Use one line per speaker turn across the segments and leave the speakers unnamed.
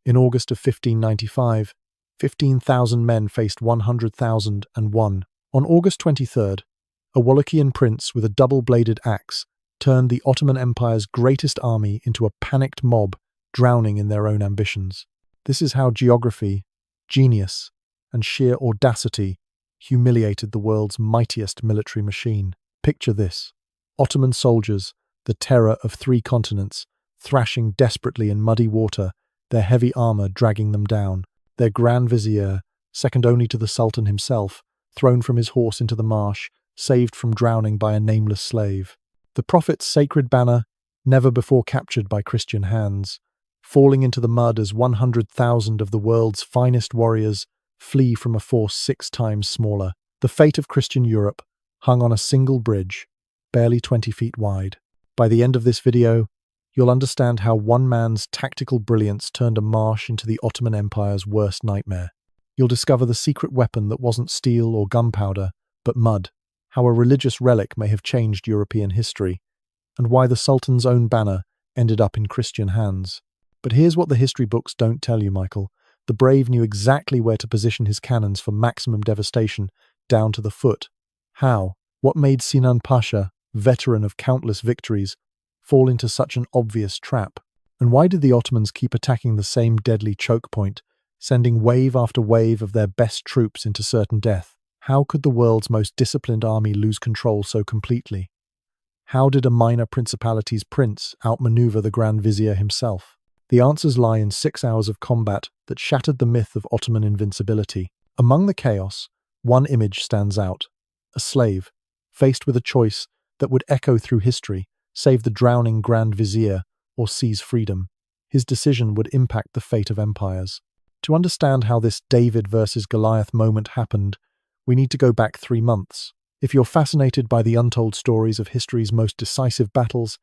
In August of 1595, 15,000 men faced 100,001. On August 23rd, a Wallachian prince with a double-bladed axe turned the Ottoman Empire's greatest army into a panicked mob drowning in their own ambitions. This is how geography, genius, and sheer audacity humiliated the world's mightiest military machine. Picture this: Ottoman soldiers, the terror of 3 continents, thrashing desperately in muddy water, their heavy armor dragging them down. Their Grand Vizier, second only to the Sultan himself, thrown from his horse into the marsh, saved from drowning by a nameless slave. The Prophet's sacred banner, never before captured by Christian hands, falling into the mud as 100,000 of the world's finest warriors flee from a force 6 times smaller. The fate of Christian Europe hung on a single bridge, barely 20 feet wide. By the end of this video, you'll understand how one man's tactical brilliance turned a marsh into the Ottoman Empire's worst nightmare. You'll discover the secret weapon that wasn't steel or gunpowder, but mud, how a religious relic may have changed European history, and why the Sultan's own banner ended up in Christian hands. But here's what the history books don't tell you, Michael. The brave knew exactly where to position his cannons for maximum devastation, down to the foot. How? What made Sinan Pasha, veteran of countless victories, fall into such an obvious trap? And why did the Ottomans keep attacking the same deadly choke point, sending wave after wave of their best troops into certain death? How could the world's most disciplined army lose control so completely? How did a minor principality's prince outmaneuver the Grand Vizier himself? The answers lie in 6 hours of combat that shattered the myth of Ottoman invincibility. Among the chaos, one image stands out: a slave, faced with a choice that would echo through history: save the drowning Grand Vizier or seize freedom. His decision would impact the fate of empires. To understand how this David versus Goliath moment happened, we need to go back 3 months. If you're fascinated by the untold stories of history's most decisive battles,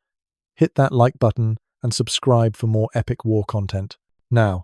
hit that like button and subscribe for more epic war content. Now,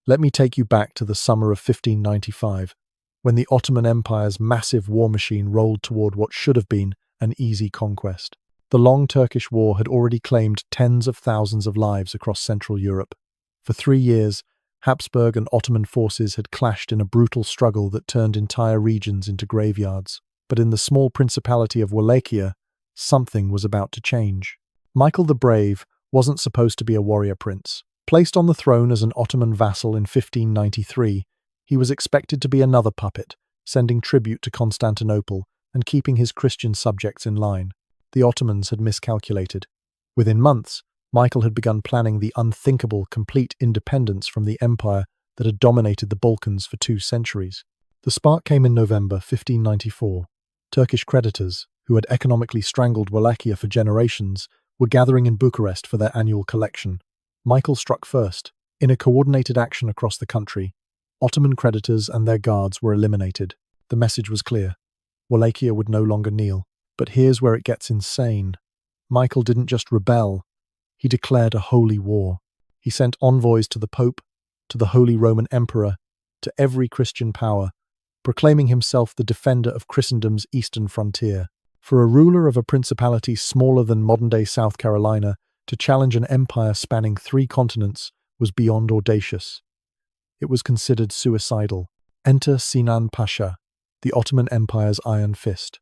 let me take you back to the summer of 1595, when the Ottoman Empire's massive war machine rolled toward what should have been an easy conquest. The long Turkish War had already claimed tens of thousands of lives across Central Europe. For 3 years, Habsburg and Ottoman forces had clashed in a brutal struggle that turned entire regions into graveyards. But in the small principality of Wallachia, something was about to change. Michael the Brave wasn't supposed to be a warrior prince. Placed on the throne as an Ottoman vassal in 1593, he was expected to be another puppet, sending tribute to Constantinople and keeping his Christian subjects in line. The Ottomans had miscalculated. Within months, Michael had begun planning the unthinkable complete independence from the empire that had dominated the Balkans for 2 centuries. The spark came in November 1594. Turkish creditors, who had economically strangled Wallachia for generations, were gathering in Bucharest for their annual collection. Michael struck first. In a coordinated action across the country, Ottoman creditors and their guards were eliminated. The message was clear: Wallachia would no longer kneel. But here's where it gets insane. Michael didn't just rebel, he declared a holy war. He sent envoys to the Pope, to the Holy Roman Emperor, to every Christian power, proclaiming himself the defender of Christendom's eastern frontier. For a ruler of a principality smaller than modern-day South Carolina to challenge an empire spanning 3 continents was beyond audacious. It was considered suicidal. Enter Sinan Pasha, the Ottoman Empire's iron fist.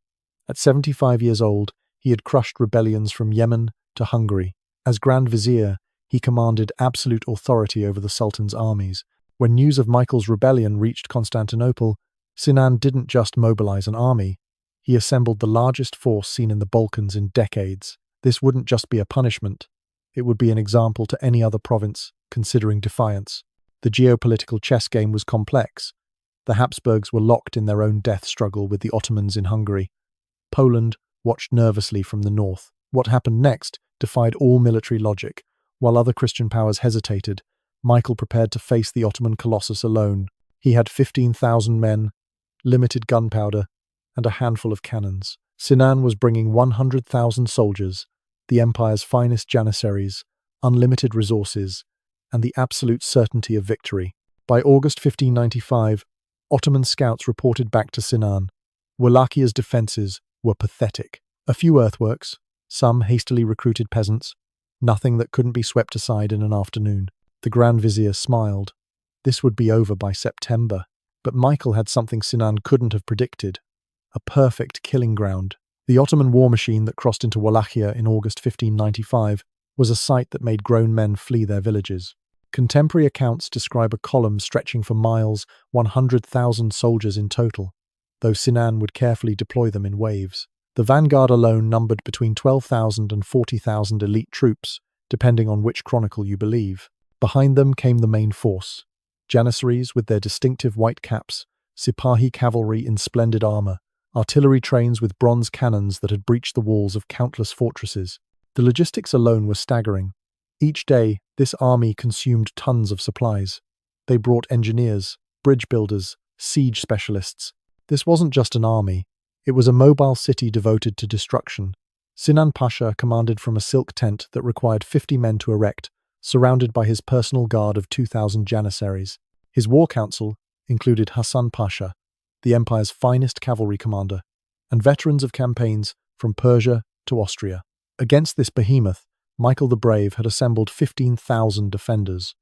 At 75 years old, he had crushed rebellions from Yemen to Hungary. As Grand Vizier, he commanded absolute authority over the Sultan's armies. When news of Michael's rebellion reached Constantinople, Sinan didn't just mobilize an army. He assembled the largest force seen in the Balkans in decades. This wouldn't just be a punishment. It would be an example to any other province considering defiance. The geopolitical chess game was complex. The Habsburgs were locked in their own death struggle with the Ottomans in Hungary. Poland watched nervously from the north. What happened next defied all military logic. While other Christian powers hesitated, Michael prepared to face the Ottoman colossus alone. He had 15,000 men, limited gunpowder, and a handful of cannons. Sinan was bringing 100,000 soldiers, the empire's finest janissaries, unlimited resources, and the absolute certainty of victory. By August 1595, Ottoman scouts reported back to Sinan. Wallachia's defences were pathetic. A few earthworks, some hastily recruited peasants, nothing that couldn't be swept aside in an afternoon. The Grand Vizier smiled. This would be over by September. But Michael had something Sinan couldn't have predicted: a perfect killing ground. The Ottoman war machine that crossed into Wallachia in August 1595 was a sight that made grown men flee their villages. Contemporary accounts describe a column stretching for miles, 100,000 soldiers in total, though Sinan would carefully deploy them in waves. The vanguard alone numbered between 12,000 and 40,000 elite troops, depending on which chronicle you believe. Behind them came the main force: Janissaries with their distinctive white caps, Sipahi cavalry in splendid armor, artillery trains with bronze cannons that had breached the walls of countless fortresses. The logistics alone were staggering. Each day, this army consumed tons of supplies. They brought engineers, bridge builders, siege specialists. This wasn't just an army. It was a mobile city devoted to destruction. Sinan Pasha commanded from a silk tent that required 50 men to erect, surrounded by his personal guard of 2,000 Janissaries. His war council included Hassan Pasha, the empire's finest cavalry commander, and veterans of campaigns from Persia to Austria. Against this behemoth, Michael the Brave had assembled 15,000 defenders.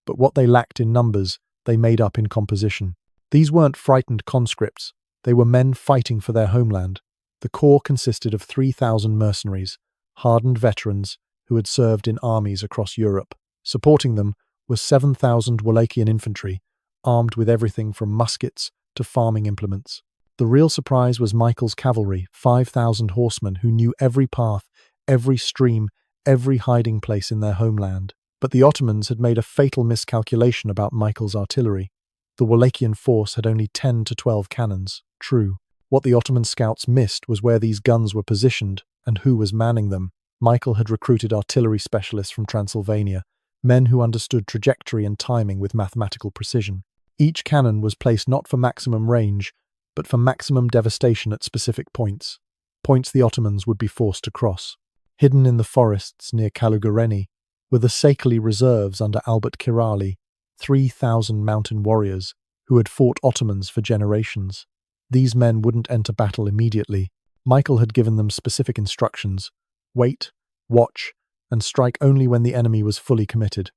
But what they lacked in numbers, they made up in composition. These weren't frightened conscripts. They were men fighting for their homeland. The corps consisted of 3,000 mercenaries, hardened veterans who had served in armies across Europe. Supporting them was 7,000 Wallachian infantry, armed with everything from muskets to farming implements. The real surprise was Michael's cavalry, 5,000 horsemen who knew every path, every stream, every hiding place in their homeland. But the Ottomans had made a fatal miscalculation about Michael's artillery. The Wallachian force had only 10 to 12 cannons. True. What the Ottoman scouts missed was where these guns were positioned and who was manning them. Michael had recruited artillery specialists from Transylvania, men who understood trajectory and timing with mathematical precision. Each cannon was placed not for maximum range, but for maximum devastation at specific points the Ottomans would be forced to cross. Hidden in the forests near Calugareni were the Sakali reserves under Albert Kirali, 3,000 mountain warriors who had fought Ottomans for generations. These men wouldn't enter battle immediately. Michael had given them specific instructions: wait, watch, and strike only when the enemy was fully committed.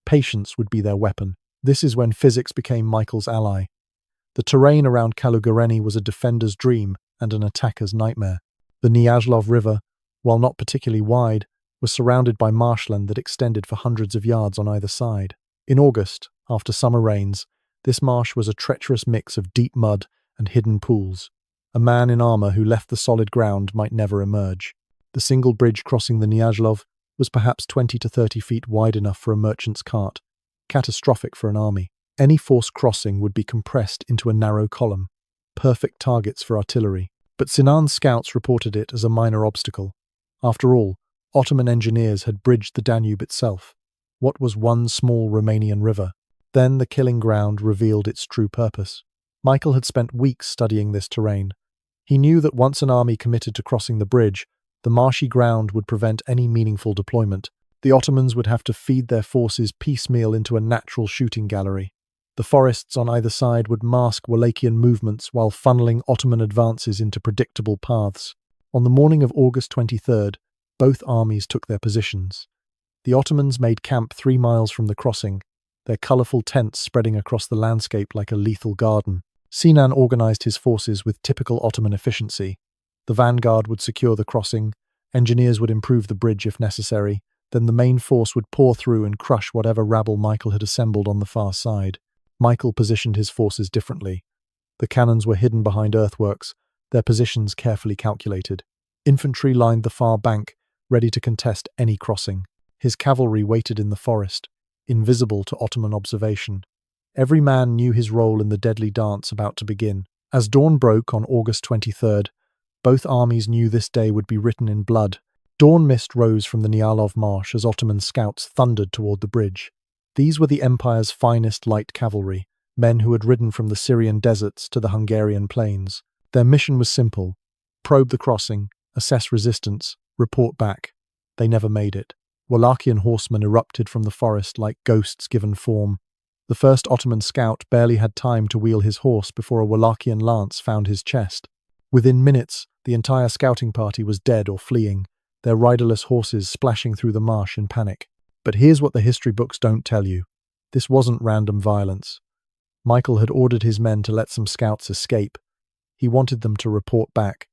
Patience would be their weapon. This is when physics became Michael's ally. The terrain around Calugareni was a defender's dream and an attacker's nightmare. The Neajlov River, while not particularly wide, was surrounded by marshland that extended for hundreds of yards on either side. In August, after summer rains, this marsh was a treacherous mix of deep mud and hidden pools. A man in armor who left the solid ground might never emerge. The single bridge crossing the Neajlov was perhaps 20 to 30 feet wide enough for a merchant's cart. Catastrophic for an army. Any forced crossing would be compressed into a narrow column. Perfect targets for artillery. But Sinan's scouts reported it as a minor obstacle. After all, Ottoman engineers had bridged the Danube itself. What was one small Romanian river? Then the killing ground revealed its true purpose. Michael had spent weeks studying this terrain. He knew that once an army committed to crossing the bridge, the marshy ground would prevent any meaningful deployment. The Ottomans would have to feed their forces piecemeal into a natural shooting gallery. The forests on either side would mask Wallachian movements while funneling Ottoman advances into predictable paths. On the morning of August 23rd, both armies took their positions. The Ottomans made camp 3 miles from the crossing, their colourful tents spreading across the landscape like a lethal garden. Sinan organised his forces with typical Ottoman efficiency. The vanguard would secure the crossing, engineers would improve the bridge if necessary, then the main force would pour through and crush whatever rabble Michael had assembled on the far side. Michael positioned his forces differently. The cannons were hidden behind earthworks, their positions carefully calculated. Infantry lined the far bank, ready to contest any crossing. His cavalry waited in the forest, invisible to Ottoman observation. Every man knew his role in the deadly dance about to begin. As dawn broke on August 23rd, both armies knew this day would be written in blood. Dawn mist rose from the Neajlov marsh as Ottoman scouts thundered toward the bridge. These were the empire's finest light cavalry, men who had ridden from the Syrian deserts to the Hungarian plains. Their mission was simple: probe the crossing, assess resistance, report back. They never made it. Wallachian horsemen erupted from the forest like ghosts given form. The first Ottoman scout barely had time to wheel his horse before a Wallachian lance found his chest. Within minutes, the entire scouting party was dead or fleeing, their riderless horses splashing through the marsh in panic. But here's what the history books don't tell you. This wasn't random violence. Michael had ordered his men to let some scouts escape. He wanted them to report back.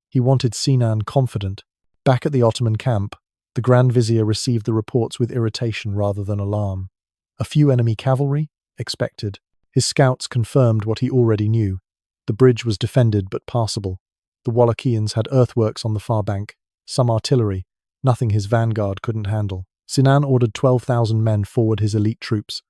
He wanted Sinan confident. Back at the Ottoman camp, the Grand Vizier received the reports with irritation rather than alarm. A few enemy cavalry? Expected. His scouts confirmed what he already knew. The bridge was defended but passable. The Wallachians had earthworks on the far bank, some artillery, nothing his vanguard couldn't handle. Sinan ordered 12,000 men forward his elite troops,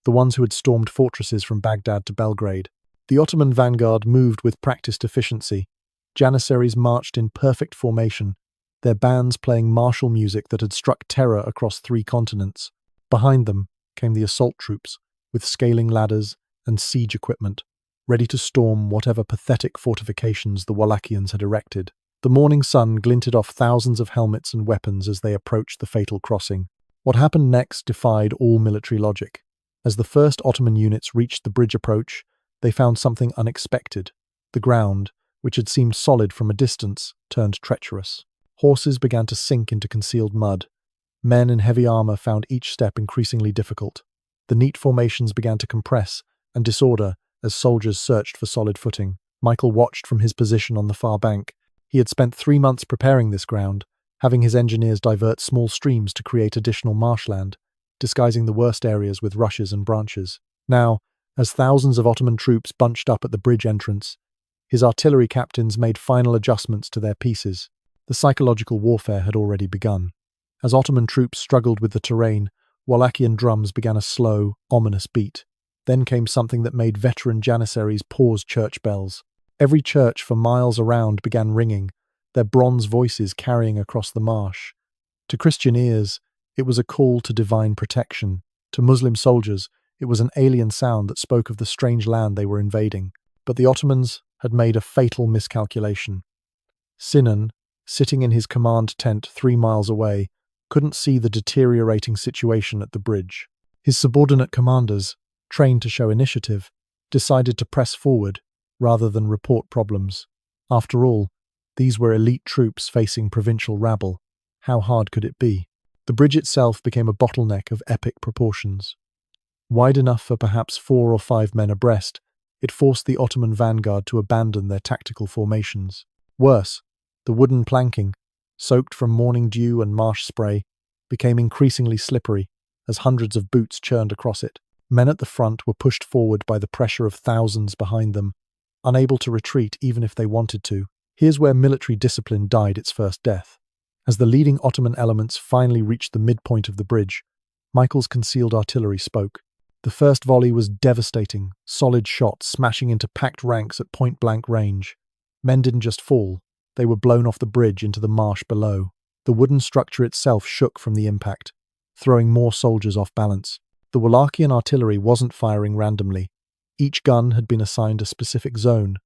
the ones who had stormed fortresses from Baghdad to Belgrade. The Ottoman vanguard moved with practiced efficiency. Janissaries marched in perfect formation, their bands playing martial music that had struck terror across 3 continents. Behind them came the assault troops, with scaling ladders and siege equipment, ready to storm whatever pathetic fortifications the Wallachians had erected. The morning sun glinted off thousands of helmets and weapons as they approached the fatal crossing. What happened next defied all military logic. As the first Ottoman units reached the bridge approach, they found something unexpected. The ground, which had seemed solid from a distance, turned treacherous. Horses began to sink into concealed mud. Men in heavy armor found each step increasingly difficult. The neat formations began to compress and disorder as soldiers searched for solid footing. Michael watched from his position on the far bank. He had spent 3 months preparing this ground, having his engineers divert small streams to create additional marshland, disguising the worst areas with rushes and branches. Now, as thousands of Ottoman troops bunched up at the bridge entrance, his artillery captains made final adjustments to their pieces. The psychological warfare had already begun. As Ottoman troops struggled with the terrain, Wallachian drums began a slow, ominous beat. Then came something that made veteran Janissaries pause church bells. Every church for miles around began ringing, their bronze voices carrying across the marsh. To Christian ears, it was a call to divine protection. To Muslim soldiers, it was an alien sound that spoke of the strange land they were invading. But the Ottomans had made a fatal miscalculation. Sinan, sitting in his command tent 3 miles away, couldn't see the deteriorating situation at the bridge. His subordinate commanders, trained to show initiative, decided to press forward rather than report problems. After all, these were elite troops facing provincial rabble. How hard could it be? The bridge itself became a bottleneck of epic proportions. Wide enough for perhaps 4 or 5 men abreast, it forced the Ottoman vanguard to abandon their tactical formations. Worse, the wooden planking, soaked from morning dew and marsh spray, became increasingly slippery as hundreds of boots churned across it. Men at the front were pushed forward by the pressure of thousands behind them, unable to retreat even if they wanted to. Here's where military discipline died its first death. As the leading Ottoman elements finally reached the midpoint of the bridge, Michael's concealed artillery spoke. The first volley was devastating, solid shots smashing into packed ranks at point-blank range. Men didn't just fall, they were blown off the bridge into the marsh below. The wooden structure itself shook from the impact, throwing more soldiers off balance. The Wallachian artillery wasn't firing randomly. Each gun had been assigned a specific zone,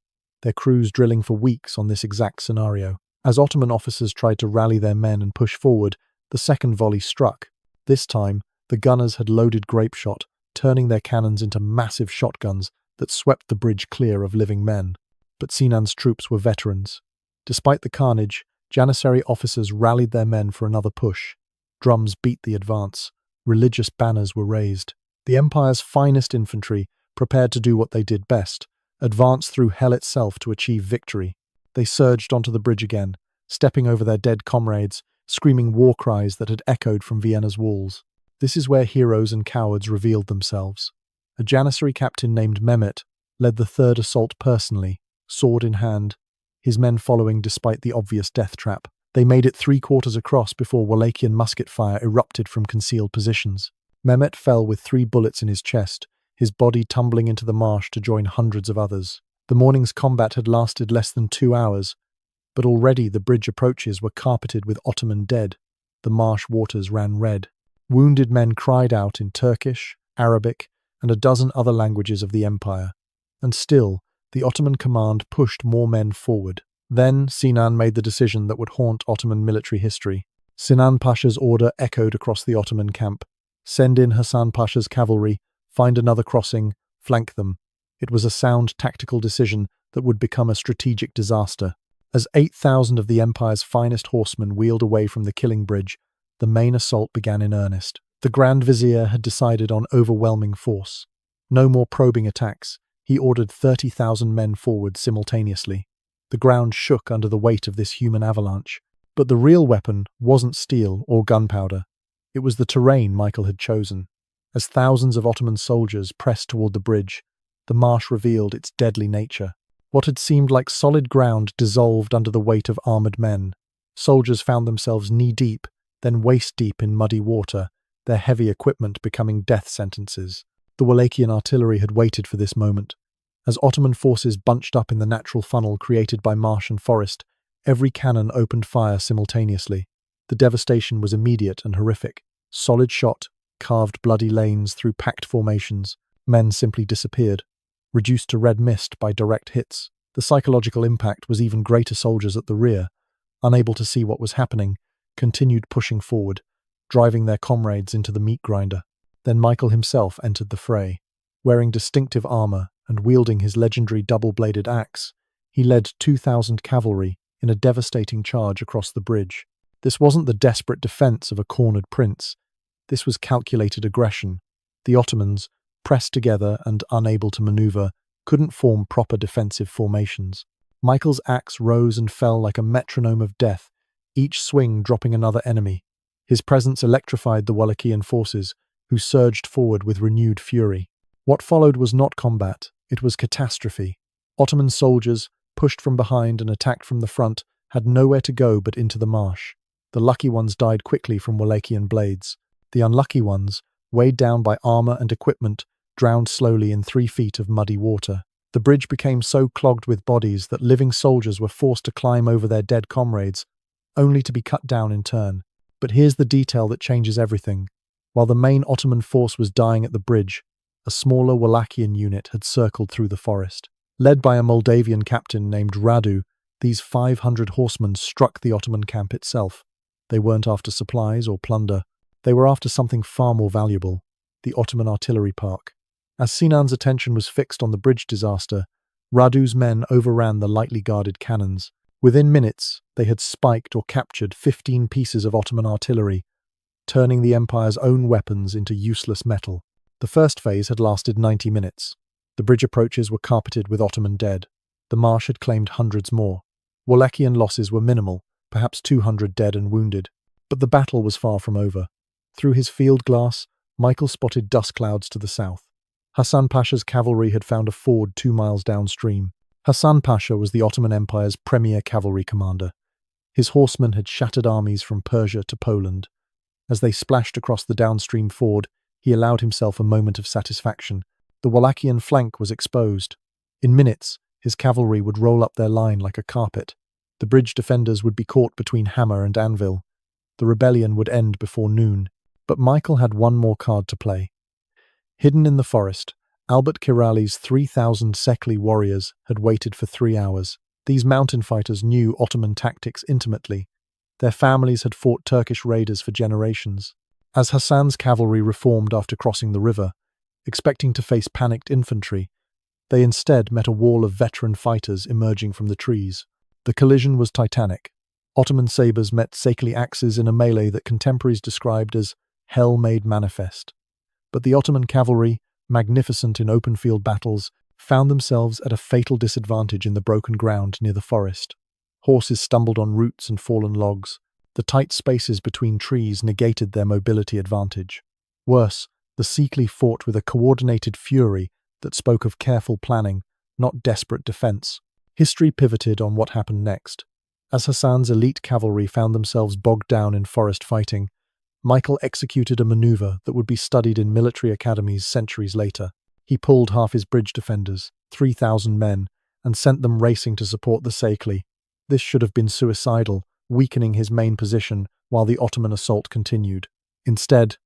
their crews drilling for weeks on this exact scenario. As Ottoman officers tried to rally their men and push forward, the second volley struck. This time, the gunners had loaded grape shot, turning their cannons into massive shotguns that swept the bridge clear of living men. But Sinan's troops were veterans. Despite the carnage, Janissary officers rallied their men for another push. Drums beat the advance. Religious banners were raised. The Empire's finest infantry, prepared to do what they did best, advanced through hell itself to achieve victory. They surged onto the bridge again, stepping over their dead comrades, screaming war cries that had echoed from Vienna's walls. This is where heroes and cowards revealed themselves. A Janissary captain named Mehmet led the third assault personally, sword in hand, his men following despite the obvious death trap. They made it 3/4 across before Wallachian musket fire erupted from concealed positions. Mehmet fell with 3 bullets in his chest, his body tumbling into the marsh to join hundreds of others. The morning's combat had lasted less than 2 hours, but already the bridge approaches were carpeted with Ottoman dead. The marsh waters ran red. Wounded men cried out in Turkish, Arabic, and a dozen other languages of the empire. And still, the Ottoman command pushed more men forward. Then Sinan made the decision that would haunt Ottoman military history. Sinan Pasha's order echoed across the Ottoman camp. Send in Hasan Pasha's cavalry, find another crossing, flank them. It was a sound tactical decision that would become a strategic disaster. As 8,000 of the empire's finest horsemen wheeled away from the killing bridge, the main assault began in earnest. The Grand Vizier had decided on overwhelming force. No more probing attacks. He ordered 30,000 men forward simultaneously. The ground shook under the weight of this human avalanche. But the real weapon wasn't steel or gunpowder. It was the terrain Michael had chosen. As thousands of Ottoman soldiers pressed toward the bridge, the marsh revealed its deadly nature. What had seemed like solid ground dissolved under the weight of armored men. Soldiers found themselves knee-deep, then waist-deep in muddy water, their heavy equipment becoming death sentences. The Wallachian artillery had waited for this moment. As Ottoman forces bunched up in the natural funnel created by marsh and forest, every cannon opened fire simultaneously. The devastation was immediate and horrific. Solid shot carved bloody lanes through packed formations. Men simply disappeared, reduced to red mist by direct hits. The psychological impact was even greater. Soldiers at the rear, unable to see what was happening, continued pushing forward, driving their comrades into the meat grinder. Then Michael himself entered the fray. Wearing distinctive armor and wielding his legendary double-bladed axe, he led 2,000 cavalry in a devastating charge across the bridge. This wasn't the desperate defense of a cornered prince. This was calculated aggression. The Ottomans, pressed together and unable to maneuver, couldn't form proper defensive formations. Michael's axe rose and fell like a metronome of death, each swing dropping another enemy. His presence electrified the Wallachian forces, who surged forward with renewed fury. What followed was not combat, it was catastrophe. Ottoman soldiers, pushed from behind and attacked from the front, had nowhere to go but into the marsh. The lucky ones died quickly from Wallachian blades. The unlucky ones, weighed down by armor and equipment, drowned slowly in 3 feet of muddy water. The bridge became so clogged with bodies that living soldiers were forced to climb over their dead comrades, only to be cut down in turn. But here's the detail that changes everything. While the main Ottoman force was dying at the bridge, a smaller Wallachian unit had circled through the forest. Led by a Moldavian captain named Radu, these 500 horsemen struck the Ottoman camp itself. They weren't after supplies or plunder. They were after something far more valuable, the Ottoman artillery park. As Sinan's attention was fixed on the bridge disaster, Radu's men overran the lightly guarded cannons. Within minutes, they had spiked or captured 15 pieces of Ottoman artillery, turning the Empire's own weapons into useless metal. The first phase had lasted 90 minutes. The bridge approaches were carpeted with Ottoman dead. The marsh had claimed hundreds more. Wallachian losses were minimal, perhaps 200 dead and wounded. But the battle was far from over. Through his field glass, Michael spotted dust clouds to the south. Hassan Pasha's cavalry had found a ford 2 miles downstream. Hassan Pasha was the Ottoman Empire's premier cavalry commander. His horsemen had shattered armies from Persia to Poland. As they splashed across the downstream ford, he allowed himself a moment of satisfaction. The Wallachian flank was exposed. In minutes, his cavalry would roll up their line like a carpet. The bridge defenders would be caught between hammer and anvil. The rebellion would end before noon. But Michael had one more card to play. Hidden in the forest, Albert Kirali's 3,000 Sekli warriors had waited for 3 hours. These mountain fighters knew Ottoman tactics intimately. Their families had fought Turkish raiders for generations. As Hassan's cavalry reformed after crossing the river, expecting to face panicked infantry, they instead met a wall of veteran fighters emerging from the trees. The collision was titanic. Ottoman sabers met Sekli axes in a melee that contemporaries described as hell made manifest. But the Ottoman cavalry, magnificent in open field battles, found themselves at a fatal disadvantage in the broken ground near the forest. Horses stumbled on roots and fallen logs. The tight spaces between trees negated their mobility advantage. Worse, the Sekli fought with a coordinated fury that spoke of careful planning, not desperate defense. History pivoted on what happened next. As Hassan's elite cavalry found themselves bogged down in forest fighting, Michael executed a maneuver that would be studied in military academies centuries later. He pulled half his bridge defenders, 3,000 men, and sent them racing to support the Sekli. This should have been suicidal, weakening his main position while the Ottoman assault continued. Instead,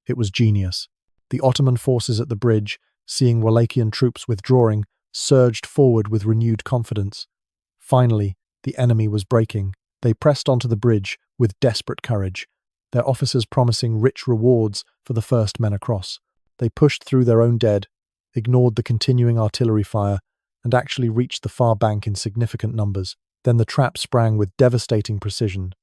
it was genius. The Ottoman forces at the bridge, seeing Wallachian troops withdrawing, surged forward with renewed confidence. Finally, the enemy was breaking. They pressed onto the bridge with desperate courage, their officers promising rich rewards for the first men across. They pushed through their own dead, ignored the continuing artillery fire, and actually reached the far bank in significant numbers. Then the trap sprang with devastating precision.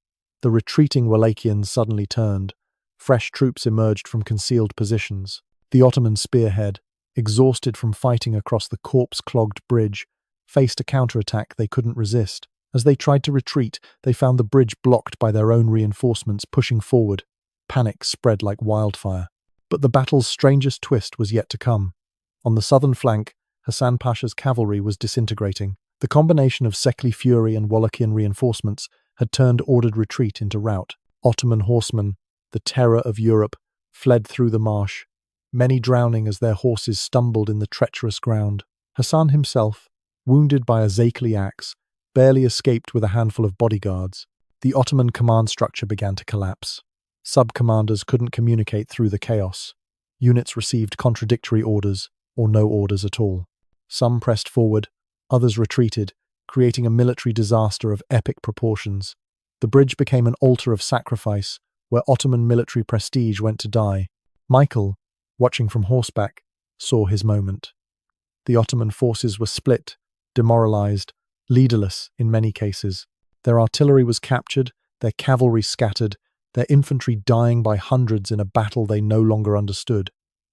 The retreating Wallachians suddenly turned, Fresh troops emerged from concealed positions. The Ottoman spearhead, exhausted from fighting across the corpse-clogged bridge, faced a counterattack they couldn't resist. As they tried to retreat, they found the bridge blocked by their own reinforcements pushing forward. Panic spread like wildfire. But the battle's strangest twist was yet to come. On the southern flank, Hasan Pasha's cavalry was disintegrating. The combination of Sekli fury and Wallachian reinforcements had turned ordered retreat into rout. Ottoman horsemen, the terror of Europe, fled through the marsh, many drowning as their horses stumbled in the treacherous ground. Hasan himself, wounded by a Zekli axe, barely escaped with a handful of bodyguards. The Ottoman command structure began to collapse. Sub-commanders couldn't communicate through the chaos. Units received contradictory orders, or no orders at all. Some pressed forward, others retreated, creating a military disaster of epic proportions. The bridge became an altar of sacrifice, where Ottoman military prestige went to die. Michael, watching from horseback, saw his moment. The Ottoman forces were split, demoralized, leaderless in many cases. Their artillery was captured, their cavalry scattered, their infantry dying by hundreds in a battle they no longer understood.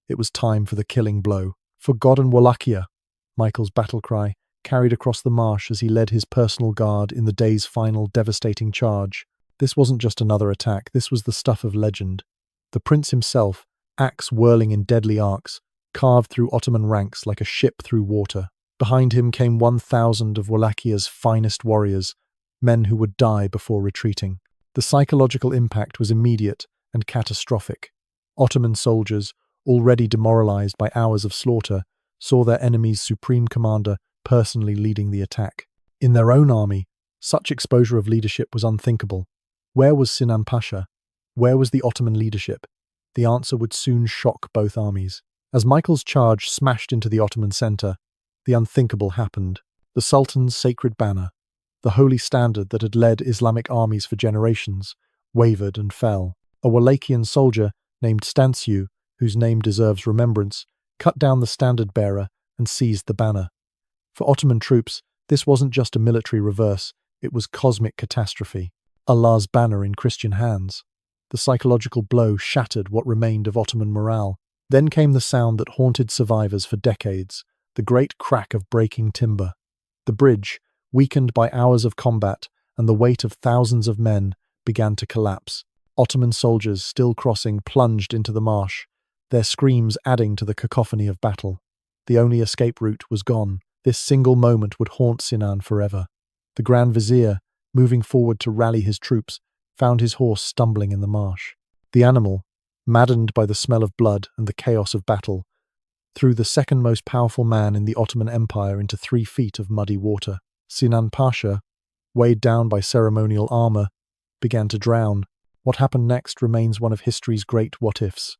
It was time for the killing blow. For God and Wallachia, Michael's battle cry carried across the marsh as he led his personal guard in the day's final devastating charge. This wasn't just another attack, this was the stuff of legend. The prince himself, axe whirling in deadly arcs, carved through Ottoman ranks like a ship through water. Behind him came 1,000 of Wallachia's finest warriors, men who would die before retreating. The psychological impact was immediate and catastrophic. Ottoman soldiers, already demoralized by hours of slaughter, saw their enemy's supreme commander personally leading the attack. In their own army, such exposure of leadership was unthinkable. Where was Sinan Pasha? Where was the Ottoman leadership? The answer would soon shock both armies. As Michael's charge smashed into the Ottoman center, the unthinkable happened. The Sultan's sacred banner, the holy standard that had led Islamic armies for generations, wavered and fell. A Wallachian soldier named Stansiu, whose name deserves remembrance, cut down the standard-bearer and seized the banner. For Ottoman troops, this wasn't just a military reverse, it was cosmic catastrophe. Allah's banner in Christian hands. The psychological blow shattered what remained of Ottoman morale. Then came the sound that haunted survivors for decades, the great crack of breaking timber. The bridge, weakened by hours of combat and the weight of thousands of men, began to collapse. Ottoman soldiers, still crossing, plunged into the marsh, their screams adding to the cacophony of battle. The only escape route was gone. This single moment would haunt Sinan forever. The Grand Vizier, moving forward to rally his troops, found his horse stumbling in the marsh. The animal, maddened by the smell of blood and the chaos of battle, threw the second most powerful man in the Ottoman Empire into 3 feet of muddy water. Sinan Pasha, weighed down by ceremonial armor, began to drown. What happened next remains one of history's great what-ifs.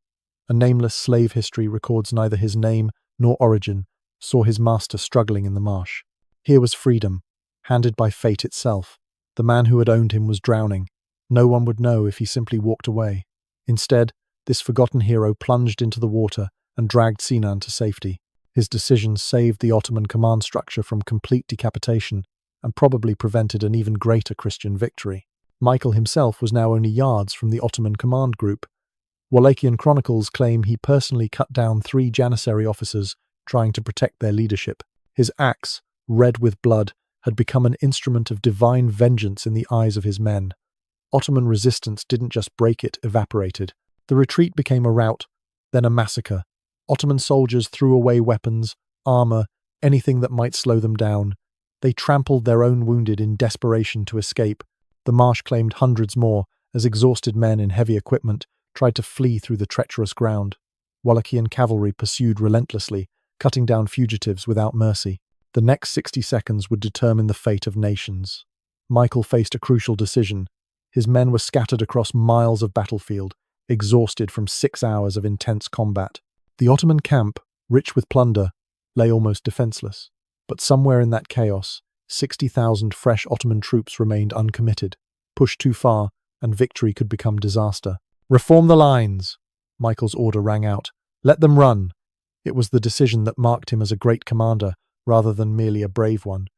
A nameless slave history records neither his name nor origin, saw his master struggling in the marsh. Here was freedom, handed by fate itself. The man who had owned him was drowning. No one would know if he simply walked away. Instead, this forgotten hero plunged into the water and dragged Sinan to safety. His decision saved the Ottoman command structure from complete decapitation and probably prevented an even greater Christian victory. Michael himself was now only yards from the Ottoman command group. Wallachian chronicles claim he personally cut down 3 Janissary officers trying to protect their leadership. His axe, red with blood, had become an instrument of divine vengeance in the eyes of his men. Ottoman resistance didn't just break, it evaporated. The retreat became a rout, then a massacre. Ottoman soldiers threw away weapons, armor, anything that might slow them down. They trampled their own wounded in desperation to escape. The marsh claimed hundreds more, as exhausted men in heavy equipment tried to flee through the treacherous ground. Wallachian cavalry pursued relentlessly, cutting down fugitives without mercy. The next 60 seconds would determine the fate of nations. Michael faced a crucial decision. His men were scattered across miles of battlefield, exhausted from 6 hours of intense combat. The Ottoman camp, rich with plunder, lay almost defenseless. But somewhere in that chaos, 60,000 fresh Ottoman troops remained uncommitted. Pushed too far, and victory could become disaster. "Reform the lines!" Michael's order rang out. "Let them run!" It was the decision that marked him as a great commander, rather than merely a brave one.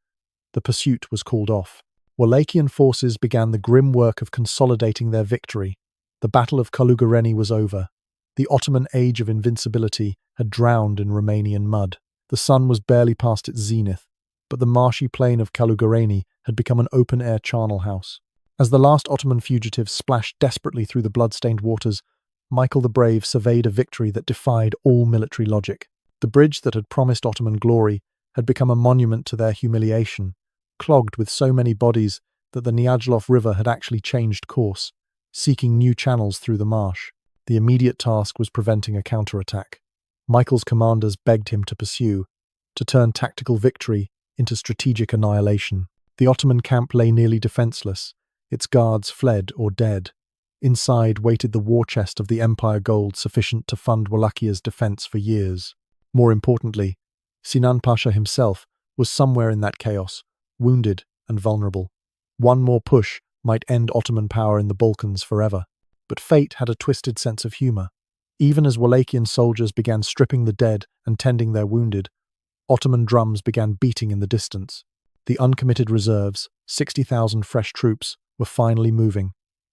The pursuit was called off. Wallachian forces began the grim work of consolidating their victory. The Battle of Călugăreni was over. The Ottoman age of invincibility had drowned in Romanian mud. The sun was barely past its zenith, but the marshy plain of Calugareni had become an open-air charnel house. As the last Ottoman fugitives splashed desperately through the blood-stained waters, Michael the Brave surveyed a victory that defied all military logic. The bridge that had promised Ottoman glory had become a monument to their humiliation, clogged with so many bodies that the Neajlov River had actually changed course, seeking new channels through the marsh. The immediate task was preventing a counterattack. Michael's commanders begged him to pursue, to turn tactical victory into strategic annihilation. The Ottoman camp lay nearly defenseless, its guards fled or dead. Inside waited the war chest of the Empire gold sufficient to fund Wallachia's defense for years. More importantly, Sinan Pasha himself was somewhere in that chaos, wounded and vulnerable. One more push might end Ottoman power in the Balkans forever. But fate had a twisted sense of humor. Even as Wallachian soldiers began stripping the dead and tending their wounded, Ottoman drums began beating in the distance. The uncommitted reserves, 60,000 fresh troops, were finally moving.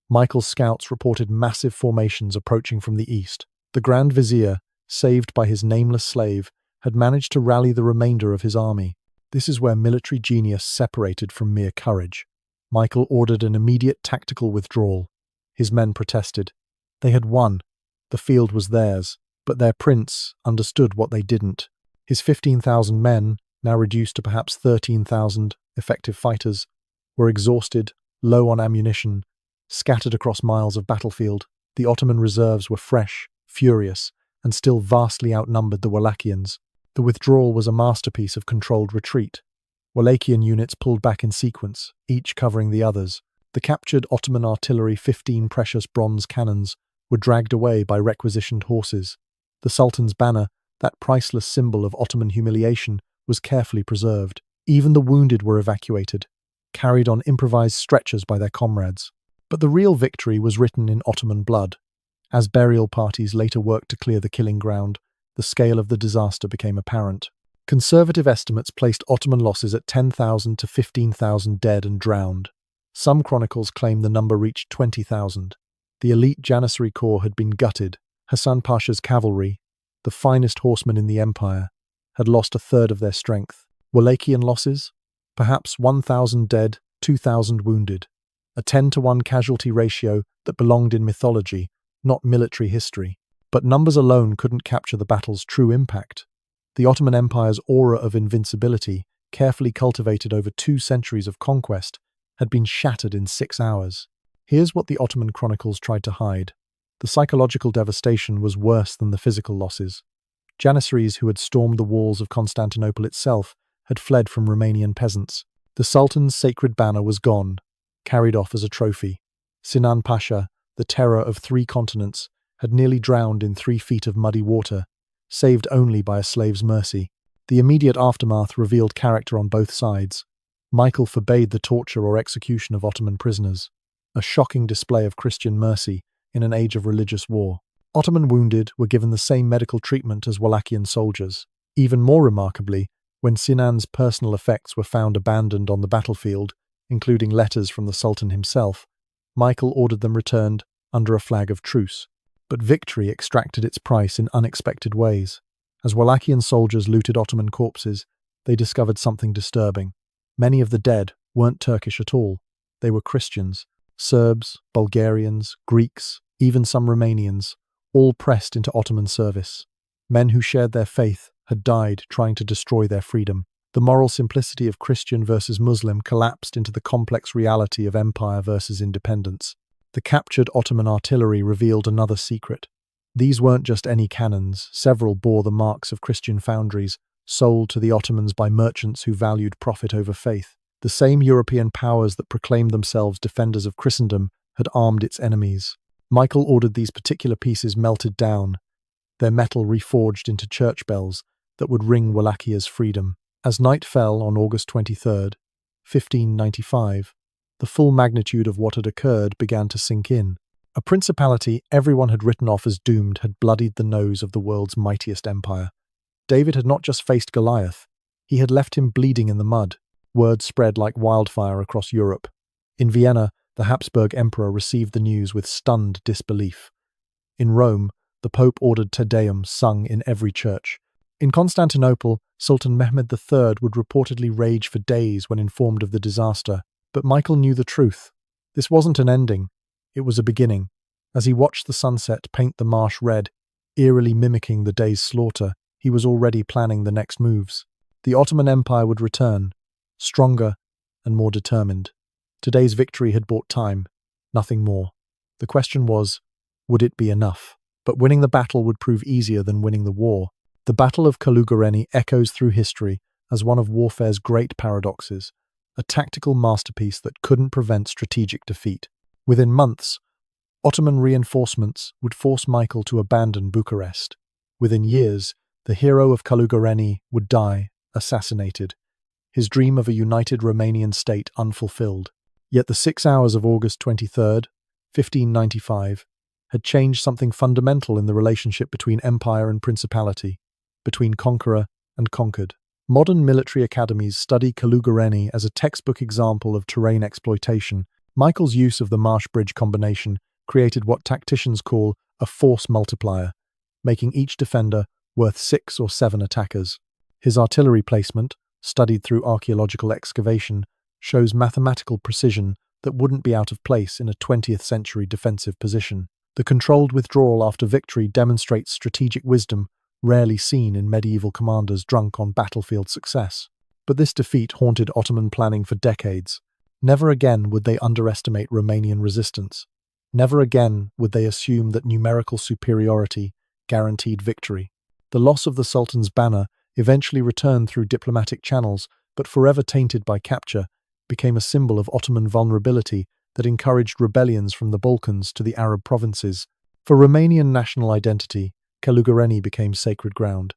Michael's scouts reported massive formations approaching from the east. The Grand Vizier, saved by his nameless slave, had managed to rally the remainder of his army. This is where military genius separated from mere courage. Michael ordered an immediate tactical withdrawal. His men protested. They had won. The field was theirs, but their prince understood what they didn't. His 15,000 men, now reduced to perhaps 13,000 effective fighters, were exhausted, low on ammunition, scattered across miles of battlefield. The Ottoman reserves were fresh, furious, and still vastly outnumbered the Wallachians. The withdrawal was a masterpiece of controlled retreat. Wallachian units pulled back in sequence, each covering the others. The captured Ottoman artillery 15 precious bronze cannons were dragged away by requisitioned horses. The Sultan's banner, that priceless symbol of Ottoman humiliation, was carefully preserved. Even the wounded were evacuated, carried on improvised stretchers by their comrades. But the real victory was written in Ottoman blood. As burial parties later worked to clear the killing ground, the scale of the disaster became apparent. Conservative estimates placed Ottoman losses at 10,000 to 15,000 dead and drowned. Some chronicles claim the number reached 20,000. The elite Janissary corps had been gutted. Hasan Pasha's cavalry, the finest horsemen in the empire, had lost a third of their strength. Wallachian losses? Perhaps 1,000 dead, 2,000 wounded. A 10-to-1 casualty ratio that belonged in mythology, not military history. But numbers alone couldn't capture the battle's true impact. The Ottoman Empire's aura of invincibility, carefully cultivated over 2 centuries of conquest, had been shattered in 6 hours. Here's what the Ottoman chronicles tried to hide. The psychological devastation was worse than the physical losses. Janissaries who had stormed the walls of Constantinople itself had fled from Romanian peasants. The Sultan's sacred banner was gone, carried off as a trophy. Sinan Pasha, the terror of 3 continents, had nearly drowned in 3 feet of muddy water, saved only by a slave's mercy. The immediate aftermath revealed character on both sides. Michael forbade the torture or execution of Ottoman prisoners, a shocking display of Christian mercy in an age of religious war. Ottoman wounded were given the same medical treatment as Wallachian soldiers. Even more remarkably, when Sinan's personal effects were found abandoned on the battlefield, including letters from the Sultan himself, Michael ordered them returned under a flag of truce. But victory extracted its price in unexpected ways. As Wallachian soldiers looted Ottoman corpses, they discovered something disturbing. Many of the dead weren't Turkish at all. They were Christians, Serbs, Bulgarians, Greeks, even some Romanians, all pressed into Ottoman service. Men who shared their faith had died trying to destroy their freedom. The moral simplicity of Christian versus Muslim collapsed into the complex reality of empire versus independence. The captured Ottoman artillery revealed another secret. These weren't just any cannons. Several bore the marks of Christian foundries, sold to the Ottomans by merchants who valued profit over faith. The same European powers that proclaimed themselves defenders of Christendom had armed its enemies. Michael ordered these particular pieces melted down, their metal reforged into church bells that would ring Wallachia's freedom. As night fell on August 23rd, 1595, the full magnitude of what had occurred began to sink in. A principality everyone had written off as doomed had bloodied the nose of the world's mightiest empire. David had not just faced Goliath, he had left him bleeding in the mud. Word spread like wildfire across Europe. In Vienna, The Habsburg emperor received the news with stunned disbelief. In Rome, the Pope ordered Te Deum sung in every church. In Constantinople, Sultan Mehmed III would reportedly rage for days when informed of the disaster. But Michael knew the truth. This wasn't an ending, it was a beginning. As he watched the sunset paint the marsh red, eerily mimicking the day's slaughter, he was already planning the next moves. The Ottoman Empire would return, stronger and more determined. Today's victory had bought time, nothing more. The question was, would it be enough? But winning the battle would prove easier than winning the war. The Battle of Călugăreni echoes through history as one of warfare's great paradoxes, a tactical masterpiece that couldn't prevent strategic defeat. Within months, Ottoman reinforcements would force Michael to abandon Bucharest. Within years, the hero of Calugareni would die, assassinated, his dream of a united Romanian state unfulfilled. Yet the 6 hours of August 23rd, 1595, had changed something fundamental in the relationship between empire and principality, between conqueror and conquered. Modern military academies study Calugareni as a textbook example of terrain exploitation. Michael's use of the marsh-bridge combination created what tacticians call a force multiplier, making each defender worth 6 or 7 attackers. His artillery placement, studied through archaeological excavation, shows mathematical precision that wouldn't be out of place in a 20th century defensive position. The controlled withdrawal after victory demonstrates strategic wisdom rarely seen in medieval commanders drunk on battlefield success. But this defeat haunted Ottoman planning for decades. Never again would they underestimate Romanian resistance. Never again would they assume that numerical superiority guaranteed victory. The loss of the Sultan's banner, eventually returned through diplomatic channels, but forever tainted by capture, became a symbol of Ottoman vulnerability that encouraged rebellions from the Balkans to the Arab provinces. For Romanian national identity, Calugareni became sacred ground.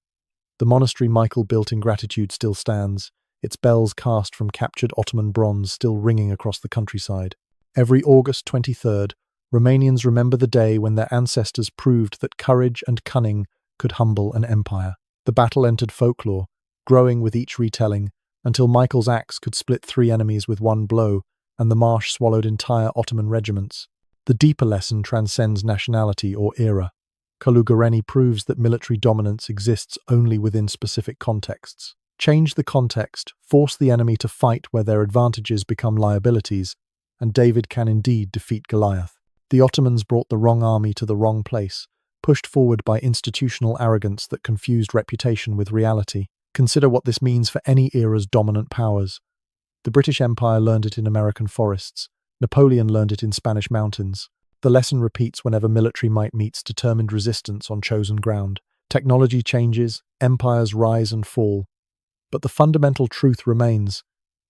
The monastery Michael built in gratitude still stands, its bells cast from captured Ottoman bronze still ringing across the countryside. Every August 23rd, Romanians remember the day when their ancestors proved that courage and cunning could humble an empire. The battle entered folklore, growing with each retelling, until Michael's axe could split 3 enemies with one blow, and the marsh swallowed entire Ottoman regiments. The deeper lesson transcends nationality or era. Calugareni proves that military dominance exists only within specific contexts. Change the context, force the enemy to fight where their advantages become liabilities, and David can indeed defeat Goliath. The Ottomans brought the wrong army to the wrong place, pushed forward by institutional arrogance that confused reputation with reality. Consider what this means for any era's dominant powers. The British Empire learned it in American forests. Napoleon learned it in Spanish mountains. The lesson repeats whenever military might meets determined resistance on chosen ground. Technology changes, empires rise and fall. But the fundamental truth remains.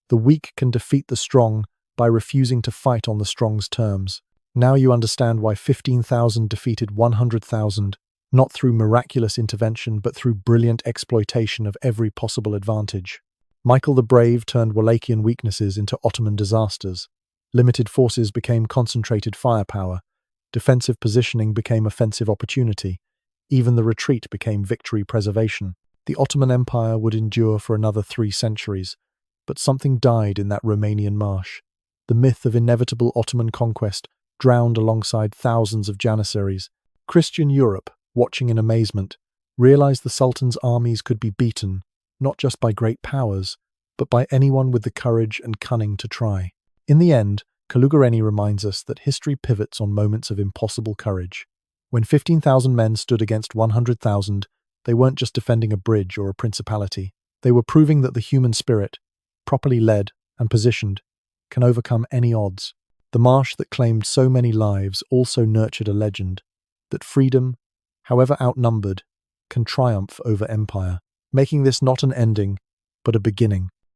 The weak can defeat the strong by refusing to fight on the strong's terms. Now you understand why 15,000 defeated 100,000, not through miraculous intervention but through brilliant exploitation of every possible advantage. Michael the Brave turned Wallachian weaknesses into Ottoman disasters. Limited forces became concentrated firepower. Defensive positioning became offensive opportunity. Even the retreat became victory preservation. The Ottoman Empire would endure for another 3 centuries, but something died in that Romanian marsh. The myth of inevitable Ottoman conquest drowned alongside thousands of Janissaries. Christian Europe, watching in amazement, realized the Sultan's armies could be beaten, not just by great powers, but by anyone with the courage and cunning to try. In the end, Calugareni reminds us that history pivots on moments of impossible courage. When 15,000 men stood against 100,000, they weren't just defending a bridge or a principality. They were proving that the human spirit, properly led and positioned, can overcome any odds. The marsh that claimed so many lives also nurtured a legend that freedom, however outnumbered, can triumph over empire, making this not an ending, but a beginning.